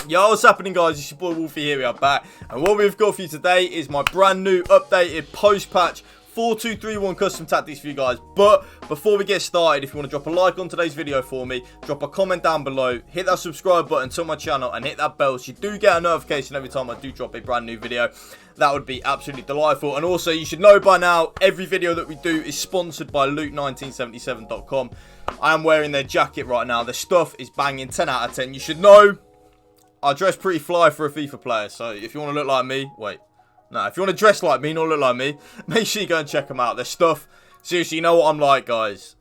Yo, what's happening, guys? It's your boy Wolfie here. We are back, and what we've got for you today is my brand new updated post-patch 4-2-3-1 custom tactics for you guys. But before we get started, if you want to drop a like on today's video for me, drop a comment down below, hit that subscribe button to my channel, and hit that bell so you do get a notification every time I do drop a brand new video. That would be absolutely delightful. And also, you should know by now, every video that we do is sponsored by Loot1977.com. I am wearing their jacket right now. The stuff is banging, 10 out of 10. You should know I dress pretty fly for a Fifa player. So if you want to look like me, if you want to dress like me, not look like me, make sure you go and check them out. Their stuff, seriously, you know what I'm like, guys.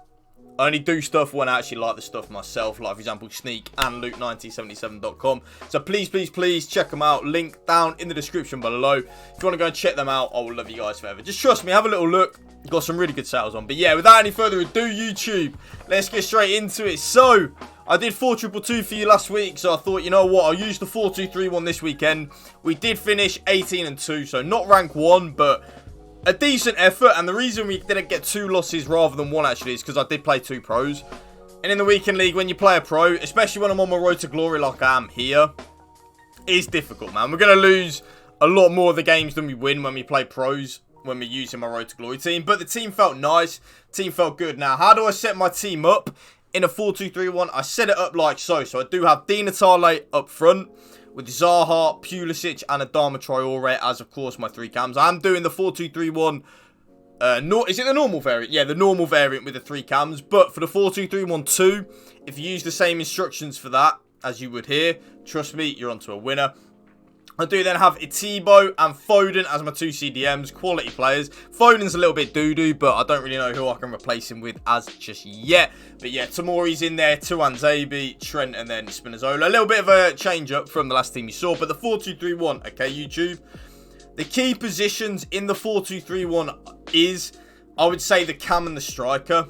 I only do stuff when I actually like the stuff myself, like, for example, Sneak and Loot1977.com. So please, please, please check them out. Link down in the description below. If you want to go and check them out, I will love you guys forever. Just trust me, have a little look. Got some really good sales on. But yeah, without any further ado, YouTube, let's get straight into it. So I did 4-2-2 for you last week, so I thought, you know what, I'll use the 4-2-3-1 this weekend. We did finish 18-2, so not rank 1, but a decent effort. And the reason we didn't get 2 losses rather than 1 actually is because I did play 2 pros. And in the weekend league, when you play a pro, especially when I'm on my road to glory like I am here, it's difficult, man. We're going to lose a lot more of the games than we win when we play pros, when we're using my road to glory team. But the team felt nice, team felt good. Now, how do I set my team up in a 4-2-3-1? I set it up like so. So I do have Di Natale up front with Zaha, Pulisic, and Adama Traore as, of course, my 3 cams. I'm doing the 4-2-3-1. Is it the normal variant? Yeah, the normal variant with the 3 cams. But for the 4-2-3-1-2, if you use the same instructions for that as you would here, trust me, you're onto a winner. I do then have Itibo and Foden as my 2 CDMs, quality players. Foden's a little bit doo-doo, but I don't really know who I can replace him with as just yet. But yeah, Tomori's in there, Tuanzebe, Trent, and then Spinazzola. A little bit of a change-up from the last team you saw, but the 4-2-3-1, okay, YouTube? The key positions in the 4-2-3-1 is, I would say, the cam and the striker.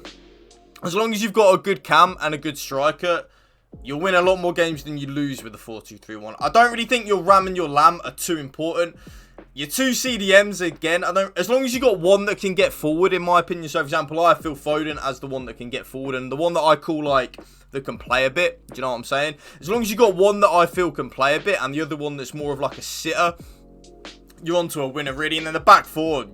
As long as you've got a good cam and a good striker, you'll win a lot more games than you lose with the 4-2-3-1. I don't really think your Ram and your Lamb are too important. Your 2 CDMs, again, as long as you got one that can get forward, in my opinion. So, for example, I feel Foden as the one that can get forward, and the one that I call, like, that can play a bit. Do you know what I'm saying? As long as you got one that I feel can play a bit, and the other one that's more of like a sitter, you're onto a winner, really. And then the back 4,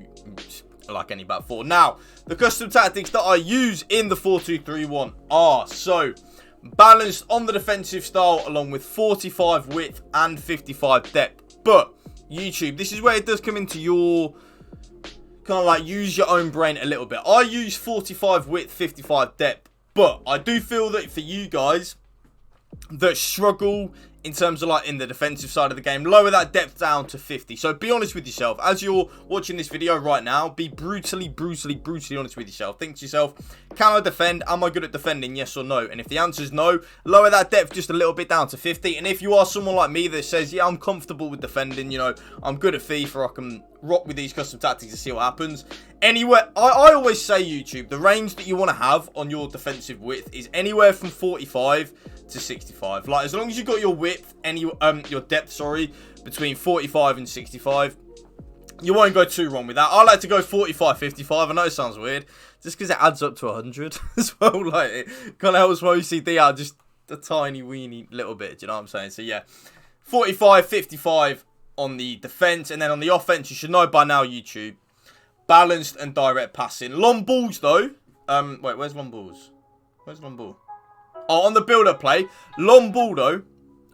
like any back 4. Now, the custom tactics that I use in the 4-2-3-1 are, so, balanced on the defensive style, along with 45 width and 55 depth. But YouTube, this is where it does come into your kind of like use your own brain a little bit. I use 45 width, 55 depth, but I do feel that for you guys that struggle in terms of like in the defensive side of the game, lower that depth down to 50. So be honest with yourself. As you're watching this video right now, be brutally honest with yourself. Think to yourself, can I defend? Am I good at defending? Yes or no? And if the answer is no, lower that depth just a little bit down to 50. And if you are someone like me that says, yeah, I'm comfortable with defending, you know, I'm good at FIFA, I can rock with these custom tactics to see what happens. Anyway, I always say, YouTube, the range that you want to have on your defensive width is anywhere from 45 to 65. Like, as long as you got your width, your depth, sorry, between 45 and 65, you won't go too wrong with that. I like to go 45, 55. I know it sounds weird, just because it adds up to 100 as well. Like, it kind of helps my OCD out just a tiny weeny little bit. Do you know what I'm saying? So yeah, 45, 55 on the defense, and then on the offense, you should know by now, YouTube, balanced and direct passing. Long balls though. Wait, where's long balls? Where's long ball? Oh, on the build-up play, long ball though,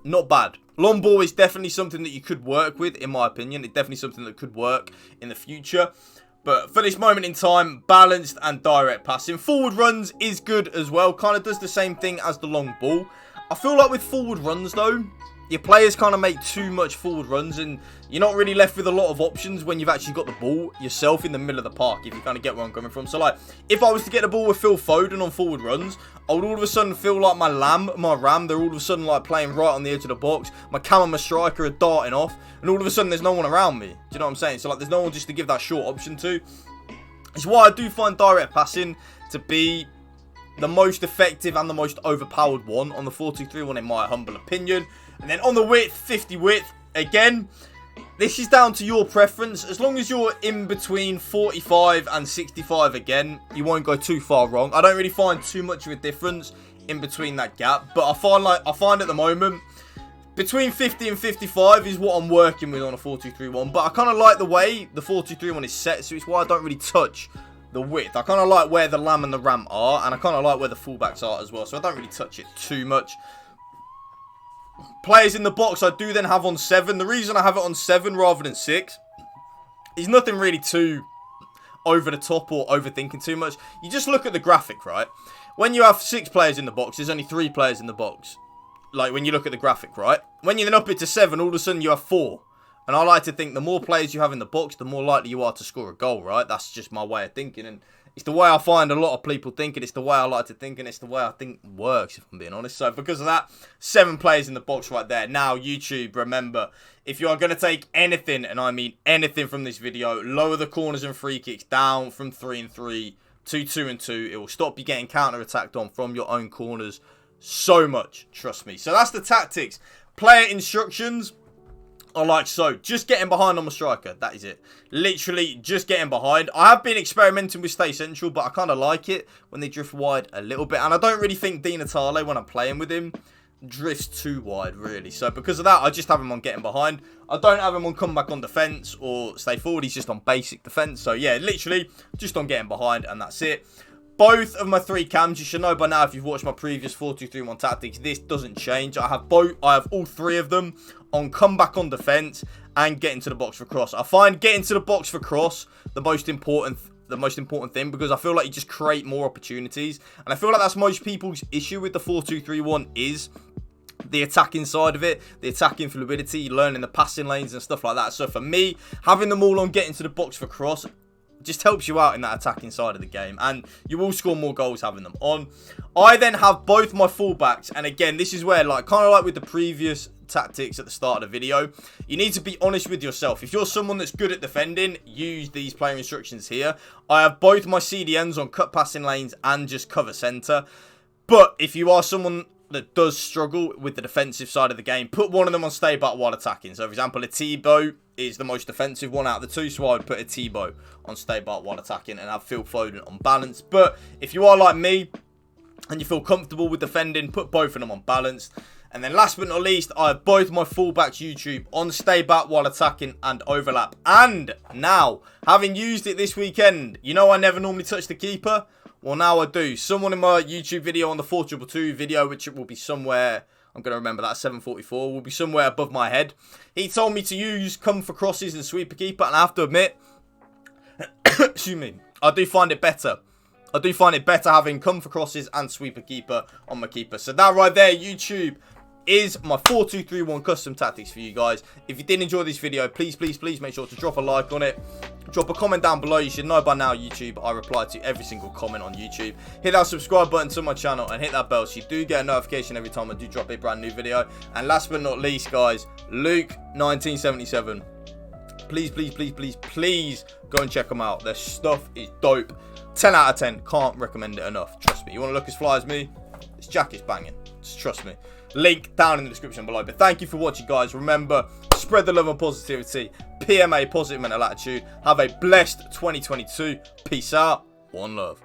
not bad. Long ball is definitely something that you could work with, in my opinion. It's definitely something that could work in the future. But for this moment in time, balanced and direct passing. Forward runs is good as well. Kind of does the same thing as the long ball. I feel like with forward runs though, your players kind of make too much forward runs, and you're not really left with a lot of options when you've actually got the ball yourself in the middle of the park, if you kind of get where I'm coming from. So, like, if I was to get the ball with Phil Foden on forward runs, I would all of a sudden feel like my Ram, they're all of a sudden, like, playing right on the edge of the box. My cam and my striker are darting off, and all of a sudden there's no one around me. Do you know what I'm saying? So, like, there's no one just to give that short option to. It's why I do find direct passing to be the most effective and the most overpowered one on the 4-2-3-1, in my humble opinion. And then on the width, 50 width, again, this is down to your preference. As long as you're in between 45 and 65, again, you won't go too far wrong. I don't really find too much of a difference in between that gap. But I find at the moment, between 50 and 55 is what I'm working with on a 4-2-3-1. But I kind of like the way the 4-2-3-1 is set, so it's why I don't really touch the width. I kind of like where the lamb and the ram are, and I kind of like where the fullbacks are as well, so I don't really touch it too much. Players in the box I do then have on 7. The reason I have it on 7 rather than 6 is nothing really too over the top or overthinking too much. You just look at the graphic, right? When you have 6 players in the box, there's only 3 players in the box. Like, when you look at the graphic, right? When you then up it to 7, all of a sudden you have 4. And I like to think the more players you have in the box, the more likely you are to score a goal, right? That's just my way of thinking. And it's the way I find a lot of people thinking. It's the way I like to think. And it's the way I think works, if I'm being honest. So because of that, 7 players in the box right there. Now, YouTube, remember, if you are going to take anything, and I mean anything from this video, lower the corners and free kicks down from 3 and 3 to 2 and 2. It will stop you getting counter-attacked on from your own corners so much. Trust me. So that's the tactics. Player instructions are like so. Just getting behind on my striker. That is it. Literally just getting behind. I have been experimenting with stay central, but I kind of like it when they drift wide a little bit. And I don't really think Di Natale, when I'm playing with him, drifts too wide, really. So because of that, I just have him on getting behind. I don't have him on come back on defence or stay forward. He's just on basic defence. So yeah, literally just on getting behind, and that's it. Both of my 3 cams, you should know by now if you've watched my previous 4-2-3-1 tactics, this doesn't change. I have all 3 of them on comeback on defence and getting to the box for cross. I find getting to the box for cross the most important thing, because I feel like you just create more opportunities. And I feel like that's most people's issue with the 4-2-3-1 is the attacking side of it, the attacking fluidity, learning the passing lanes and stuff like that. So for me, having them all on getting to the box for cross just helps you out in that attacking side of the game, and you will score more goals having them on. I then have both my fullbacks, and again, this is where, like, kind of like with the previous tactics at the start of the video, you need to be honest with yourself. If you're someone that's good at defending, use these player instructions here. I have both my CDNs on cut passing lanes and just cover centre. But if you are someone that does struggle with the defensive side of the game, put one of them on stay back while attacking. So for example, a Tebow is the most defensive one out of the 2, so I would put a Tebow on stay back while attacking and have Phil Foden on balance. But if you are like me and you feel comfortable with defending, put both of them on balance. And then last but not least, I have both my fullbacks YouTube on stay back while attacking and overlap. And now, having used it this weekend, you know I never normally touch the keeper. Well, now I do. Someone in my YouTube video on the 4-2-2 video, which will be somewhere, I'm going to remember that, 744, will be somewhere above my head. He told me to use come for crosses and sweeper keeper, and I have to admit, excuse me, I do find it better. I do find it better having come for crosses and sweeper keeper on my keeper. So that right there, YouTube, is my 4-2-3-1 custom tactics for you guys. If you did enjoy this video, please make sure to drop a like on it. Drop a comment down below. You should know by now, YouTube, I reply to every single comment on YouTube. Hit that subscribe button to my channel and hit that bell so you do get a notification every time I do drop a brand new video. And last but not least, guys, Luke 1977. Please go and check them out. Their stuff is dope. 10 out of 10. Can't recommend it enough. Trust me. You want to look as fly as me? This jacket's banging. Just trust me. Link down in the description below. But thank you for watching, guys. Remember, spread the love and positivity. PMA, positive mental attitude. Have a blessed 2022. Peace out. One love.